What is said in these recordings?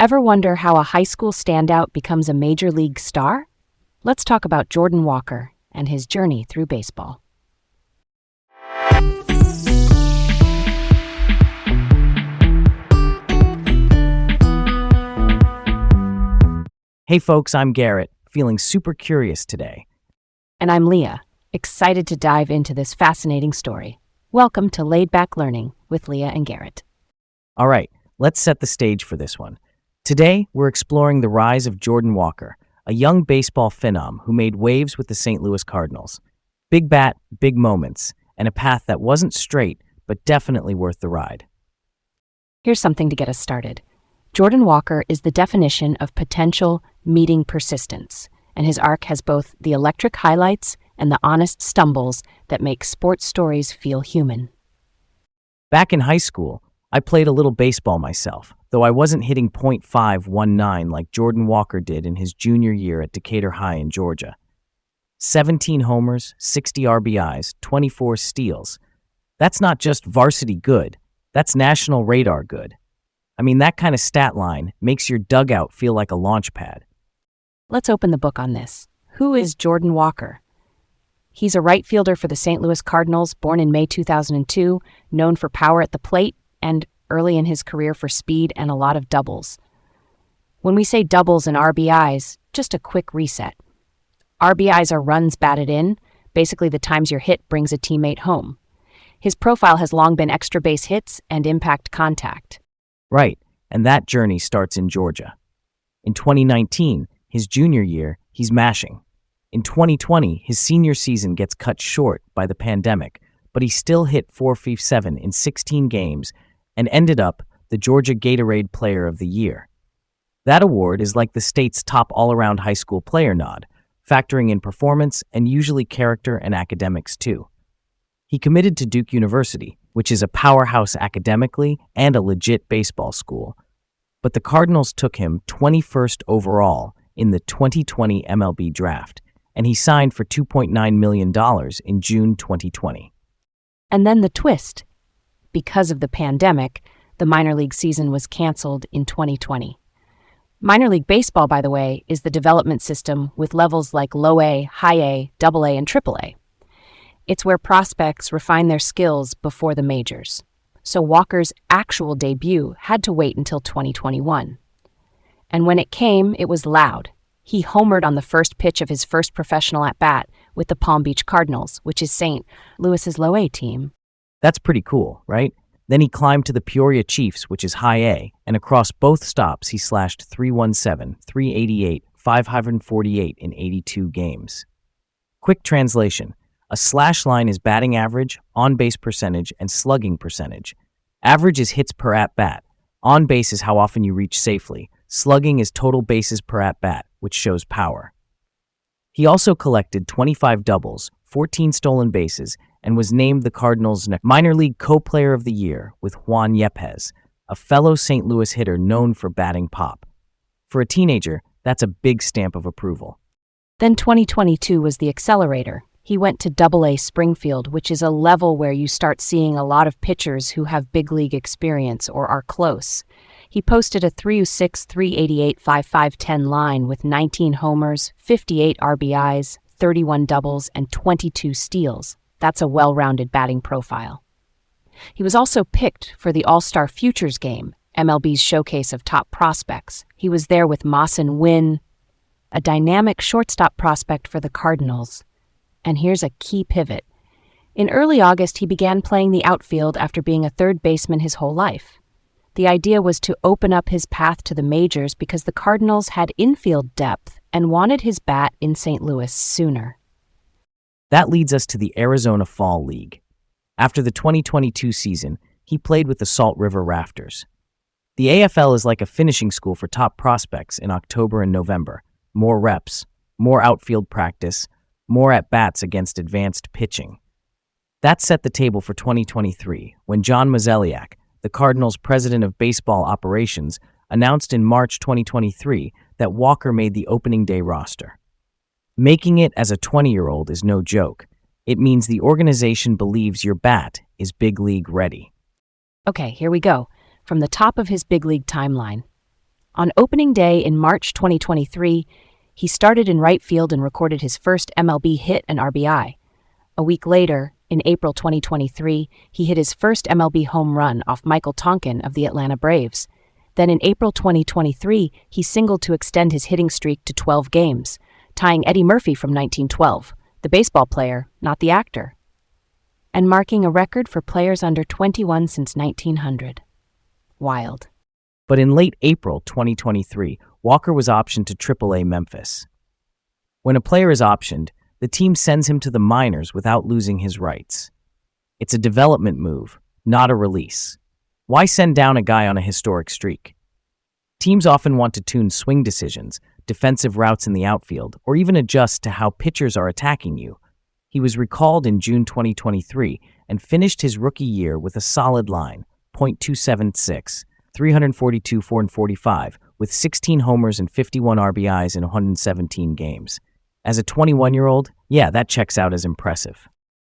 Ever wonder how a high school standout becomes a major league star? Let's talk about Jordan Walker and his journey through baseball. Hey folks, I'm Garrett, feeling super curious today. And I'm Leah, excited to dive into this fascinating story. Welcome to Laid Back Learning with Leah and Garrett. All right, let's set the stage for this one. Today, we're exploring the rise of Jordan Walker, a young baseball phenom who made waves with the St. Louis Cardinals. Big bat, big moments, and a path that wasn't straight, but definitely worth the ride. Here's something to get us started. Jordan Walker is the definition of potential meeting persistence, and his arc has both the electric highlights and the honest stumbles that make sports stories feel human. Back in high school, I played a little baseball myself, though I wasn't hitting .519 like Jordan Walker did in his junior year at Decatur High in Georgia. 17 homers, 60 RBIs, 24 steals. That's not just varsity good, that's national radar good. I mean, that kind of stat line makes your dugout feel like a launch pad. Let's open the book on this. Who is Jordan Walker? He's a right fielder for the St. Louis Cardinals, born in May 2002, known for power at the plate, and early in his career for speed and a lot of doubles. When we say doubles and RBIs, just a quick reset. RBIs are runs batted in, basically the times your hit brings a teammate home. His profile has long been extra base hits and impact contact. Right, and that journey starts in Georgia. In 2019, his junior year, he's mashing. In 2020, his senior season gets cut short by the pandemic, but he still hit .457 in 16 games and ended up the Georgia Gatorade Player of the Year. That award is like the state's top all-around high school player nod, factoring in performance and usually character and academics too. He committed to Duke University, which is a powerhouse academically and a legit baseball school. But the Cardinals took him 21st overall in the 2020 MLB draft, and he signed for $2.9 million in June 2020. And then the twist. Because of the pandemic, the minor league season was canceled in 2020. Minor league baseball, by the way, is the development system with levels like low A, high A, double A, and triple A. It's where prospects refine their skills before the majors. So Walker's actual debut had to wait until 2021. And when it came, it was loud. He homered on the first pitch of his first professional at-bat with the Palm Beach Cardinals, which is St. Louis's low A team. That's pretty cool, right? Then he climbed to the Peoria Chiefs, which is high A, and across both stops he slashed .317, .388, .548 in 82 games. Quick translation. A slash line is batting average, on-base percentage, and slugging percentage. Average is hits per at-bat. On-base is how often you reach safely. Slugging is total bases per at-bat, which shows power. He also collected 25 doubles, 14 stolen bases, and was named the Cardinals' minor league co-player of the year with Juan Yepez, a fellow St. Louis hitter known for batting pop. For a teenager, that's a big stamp of approval. Then 2022 was the accelerator. He went to Double A Springfield, which is a level where you start seeing a lot of pitchers who have big league experience or are close. He posted a .306, .388, .5510 line with 19 homers, 58 RBIs, 31 doubles, and 22 steals. That's a well-rounded batting profile. He was also picked for the All-Star Futures Game, MLB's showcase of top prospects. He was there with Maasen Wynn, a dynamic shortstop prospect for the Cardinals. And here's a key pivot. In early August, he began playing the outfield after being a third baseman his whole life. The idea was to open up his path to the majors because the Cardinals had infield depth and wanted his bat in St. Louis sooner. That leads us to the Arizona Fall League. After the 2022 season, he played with the Salt River Rafters. The AFL is like a finishing school for top prospects in October and November. More reps, more outfield practice, more at-bats against advanced pitching. That set the table for 2023 when John Mozeliak, the Cardinals' president of baseball operations, announced in March 2023 that Walker made the opening day roster. Making it as a 20-year-old is no joke. It means the organization believes your bat is big league ready. Okay, here we go. From the top of his big league timeline. On opening day in March 2023, he started in right field and recorded his first MLB hit and RBI. A week later, in April 2023, he hit his first MLB home run off Michael Tonkin of the Atlanta Braves. Then in April 2023, he singled to extend his hitting streak to 12 games, tying Eddie Murphy from 1912, the baseball player, not the actor, and marking a record for players under 21 since 1900. Wild. But in late April 2023, Walker was optioned to AAA Memphis. When a player is optioned, the team sends him to the minors without losing his rights. It's a development move, not a release. Why send down a guy on a historic streak? Teams often want to tune swing decisions, defensive routes in the outfield, or even adjust to how pitchers are attacking you. He was recalled in June 2023 and finished his rookie year with a solid line, .276, 342 445, with 16 homers and 51 RBIs in 117 games. As a 21-year-old, yeah, that checks out as impressive.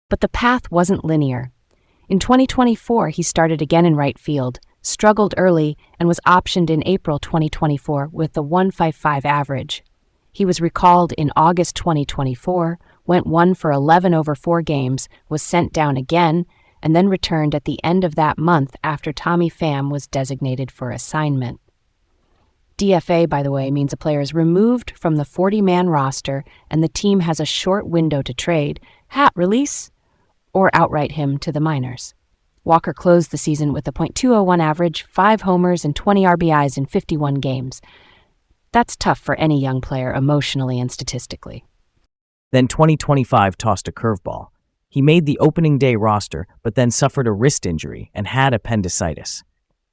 But the path wasn't linear. In 2024, he started again in right field, struggled early, and was optioned in April 2024 with a 1.55 average. He was recalled in August 2024, went 1 for 11 over 4 games, was sent down again, and then returned at the end of that month after Tommy Pham was designated for assignment. DFA, by the way, means a player is removed from the 40-man roster and the team has a short window to trade, release, or outright him to the minors. Walker closed the season with a .201 average, 5 homers, and 20 RBIs in 51 games. That's tough for any young player emotionally and statistically. Then 2025 tossed a curveball. He made the opening day roster, but then suffered a wrist injury and had appendicitis.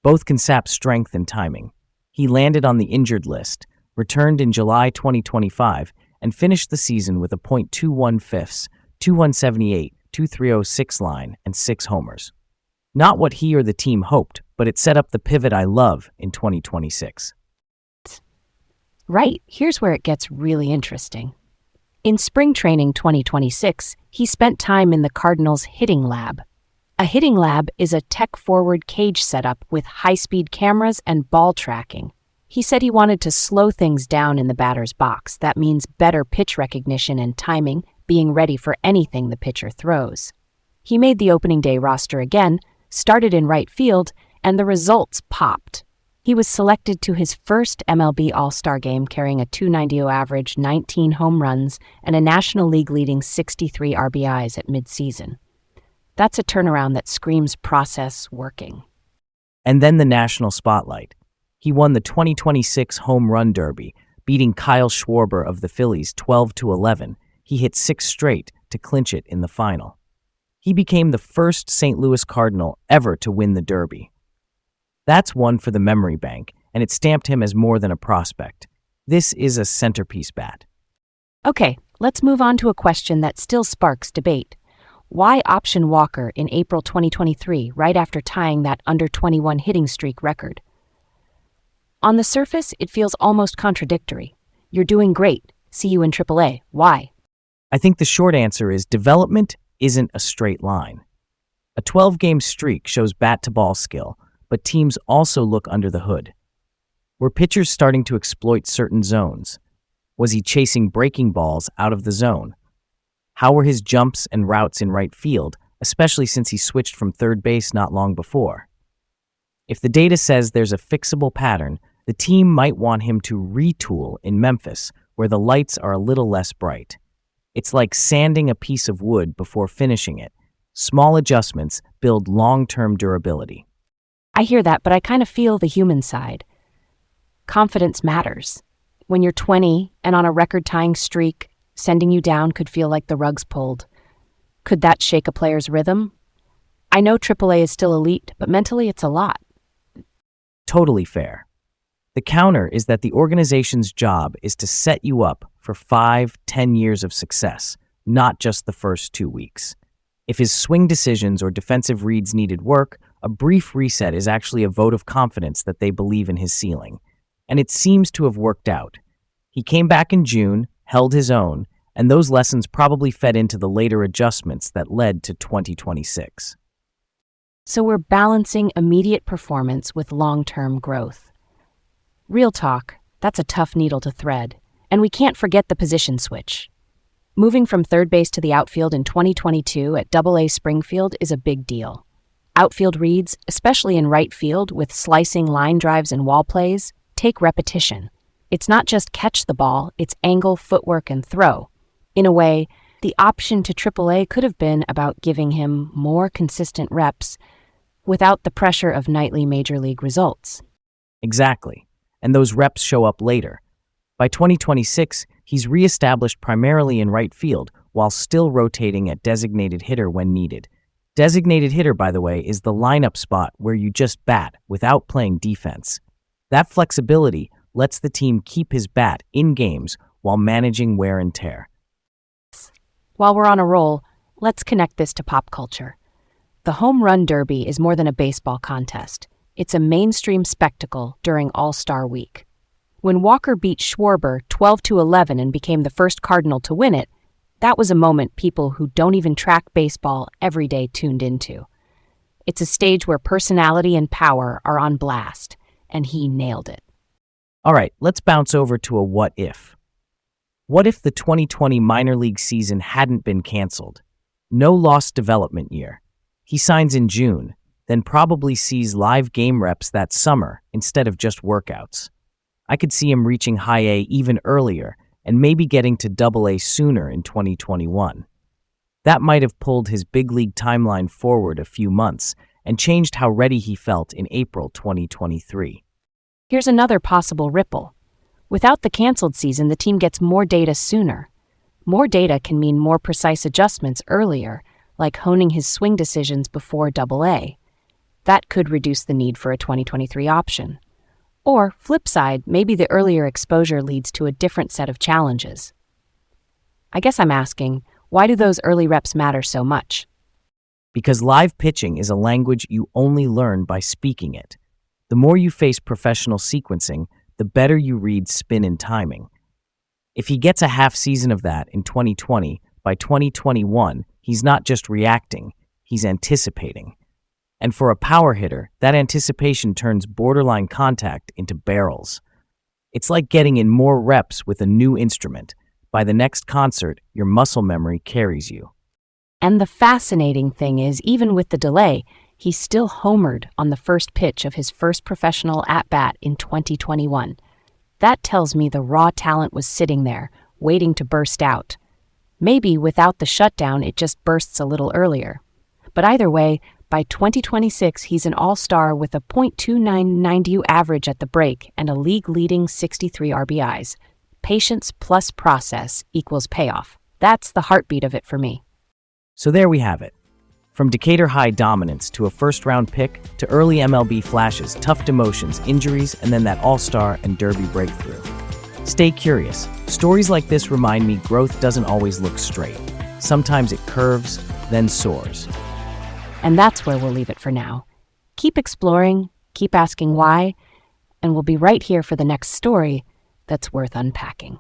Both can sap strength and timing. He landed on the injured list, returned in July 2025, and finished the season with a .215, 278, 2306 line and 6 homers. Not what he or the team hoped, but it set up the pivot I love in 2026. Right, here's where it gets really interesting. In spring training 2026, he spent time in the Cardinals' hitting lab. A hitting lab is a tech-forward cage setup with high-speed cameras and ball tracking. He said he wanted to slow things down in the batter's box. That means better pitch recognition and timing, being ready for anything the pitcher throws. He made the opening day roster again, started in right field, and the results popped. He was selected to his first MLB All-Star game carrying a .290 average, 19 home runs, and a National League leading 63 RBIs at midseason. That's a turnaround that screams process working. And then the national spotlight. He won the 2026 Home Run Derby, beating Kyle Schwarber of the Phillies 12-11. He hit 6 straight to clinch it in the final. He became the first St. Louis Cardinal ever to win the Derby. That's one for the memory bank, and it stamped him as more than a prospect. This is a centerpiece bat. Okay, let's move on to a question that still sparks debate. Why option Walker in April 2023, right after tying that under-21 hitting streak record? On the surface, it feels almost contradictory. You're doing great. See you in AAA. Why? I think the short answer is development isn't a straight line. A 12-game streak shows bat-to-ball skill, but teams also look under the hood. Were pitchers starting to exploit certain zones? Was he chasing breaking balls out of the zone? How were his jumps and routes in right field, especially since he switched from third base not long before? If the data says there's a fixable pattern, the team might want him to retool in Memphis, where the lights are a little less bright. It's like sanding a piece of wood before finishing it. Small adjustments build long-term durability. I hear that, but I kind of feel the human side. Confidence matters. When you're 20 and on a record-tying streak, sending you down could feel like the rug's pulled. Could that shake a player's rhythm? I know AAA is still elite, but mentally it's a lot. Totally fair. The counter is that the organization's job is to set you up for 5-10 years of success, not just the first 2 weeks. If his swing decisions or defensive reads needed work, a brief reset is actually a vote of confidence that they believe in his ceiling. And it seems to have worked out. He came back in June, held his own, and those lessons probably fed into the later adjustments that led to 2026. So we're balancing immediate performance with long-term growth. Real talk, that's a tough needle to thread. And we can't forget the position switch. Moving from third base to the outfield in 2022 at AA Springfield is a big deal. Outfield reads, especially in right field with slicing line drives and wall plays, take repetition. It's not just catch the ball, it's angle, footwork, and throw. In a way, the option to AAA could have been about giving him more consistent reps without the pressure of nightly major league results. Exactly. And those reps show up later. By 2026, he's reestablished primarily in right field while still rotating at designated hitter when needed. Designated hitter, by the way, is the lineup spot where you just bat without playing defense. That flexibility lets the team keep his bat in games while managing wear and tear. While we're on a roll, let's connect this to pop culture. The Home Run Derby is more than a baseball contest. It's a mainstream spectacle during All-Star Week. When Walker beat Schwarber 12-11 and became the first Cardinal to win it, that was a moment people who don't even track baseball every day tuned into. It's a stage where personality and power are on blast, and he nailed it. All right, let's bounce over to a what if. What if the 2020 minor league season hadn't been canceled? No lost development year. He signs in June, then probably sees live game reps that summer instead of just workouts. I could see him reaching high A even earlier and maybe getting to double A sooner in 2021. That might have pulled his big league timeline forward a few months and changed how ready he felt in April 2023. Here's another possible ripple. Without the canceled season, the team gets more data sooner. More data can mean more precise adjustments earlier, like honing his swing decisions before AA. That could reduce the need for a 2023 option. Or, flip side, maybe the earlier exposure leads to a different set of challenges. I guess I'm asking, why do those early reps matter so much? Because live pitching is a language you only learn by speaking it. The more you face professional sequencing, the better you read spin and timing. If he gets a half season of that in 2020, by 2021, he's not just reacting, he's anticipating. And for a power hitter, that anticipation turns borderline contact into barrels. It's like getting in more reps with a new instrument. By the next concert, your muscle memory carries you. And the fascinating thing is, even with the delay, he still homered on the first pitch of his first professional at-bat in 2021. That tells me the raw talent was sitting there, waiting to burst out. Maybe without the shutdown, it just bursts a little earlier. But either way, by 2026, he's an all-star with a .299 average at the break and a league-leading 63 RBIs. Patience plus process equals payoff. That's the heartbeat of it for me. So there we have it. From Decatur High dominance to a first-round pick to early MLB flashes, tough demotions, injuries, and then that all-star and derby breakthrough. Stay curious. Stories like this remind me growth doesn't always look straight. Sometimes it curves, then soars. And that's where we'll leave it for now. Keep exploring, keep asking why, and we'll be right here for the next story that's worth unpacking.